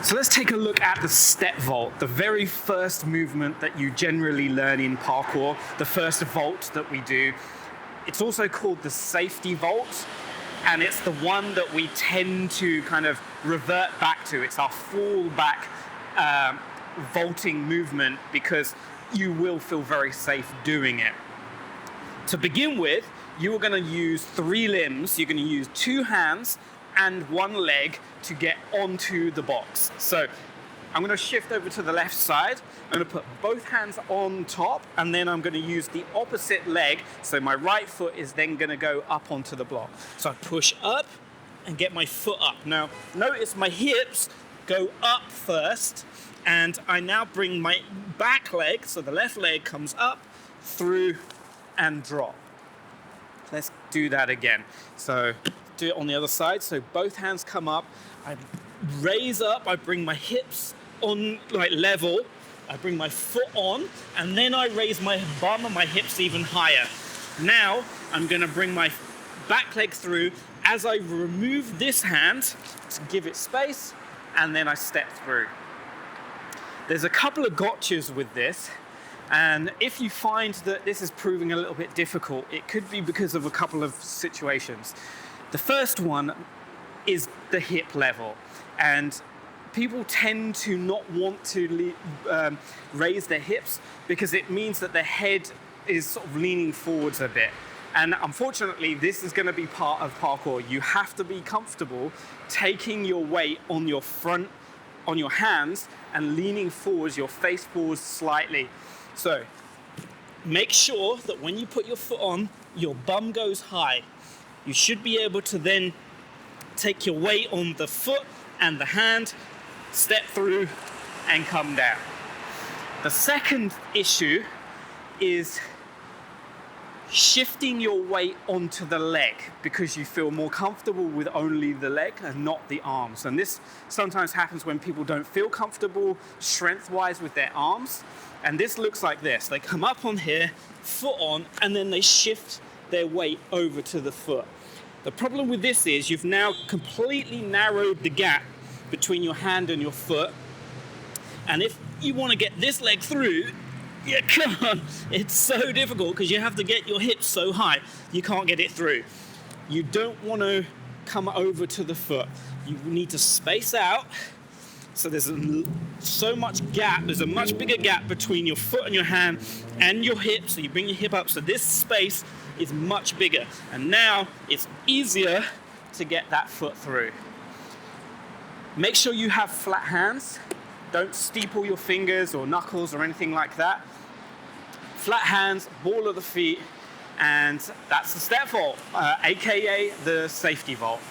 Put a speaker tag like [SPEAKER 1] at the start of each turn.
[SPEAKER 1] So let's take a look at the step vault, the very first movement that you generally learn in parkour, the first vault that we do. It's also called the safety vault, and it's the one that we tend to kind of revert back to. It's our fallback vaulting movement because you will feel very safe doing it. To begin with, you are going to use 3 limbs. You're going to use 2 hands and 1 leg to get onto the box. So I'm going to shift over to the left side. I'm going to put both hands on top, and then I'm going to use the opposite leg. So my right foot is then going to go up onto the block. So I push up and get my foot up. Now, notice my hips go up first, and I now bring my back leg, so the left leg comes up, through, and drop. Let's do that again. So do it on the other side. So both hands come up, I raise up, I bring my hips on like level, I bring my foot on, and then I raise my bum and my hips even higher. Now I'm going to bring my back leg through as I remove this hand to give it space, and then I step through. There's a couple of gotchas with this, and if you find that this is proving a little bit difficult, it could be because of a couple of situations. The first one is the hip level, and people tend to not want to raise their hips because it means that their head is sort of leaning forwards a bit. And unfortunately, this is going to be part of parkour. You have to be comfortable taking your weight on your front, on your hands, and leaning forwards, your face forwards slightly. So make sure that when you put your foot on, your bum goes high. You should be able to then take your weight on the foot and the hand, step through, and come down. The second issue is shifting your weight onto the leg because you feel more comfortable with only the leg and not the arms. And this sometimes happens when people don't feel comfortable strength-wise with their arms. And this looks like this. They come up on here, foot on, and then they shift their weight over to the foot. The problem with this is you've now completely narrowed the gap between your hand and your foot. And if you want to get this leg through, you can't. It's so difficult because you have to get your hips so high, you can't get it through. You don't want to come over to the foot. You need to space out. So there's so much gap, there's a much bigger gap between your foot and your hand and your hip. So you bring your hip up, so this space is much bigger. And now it's easier to get that foot through. Make sure you have flat hands. Don't steeple your fingers or knuckles or anything like that. Flat hands, ball of the feet, and that's the step vault, aka the safety vault.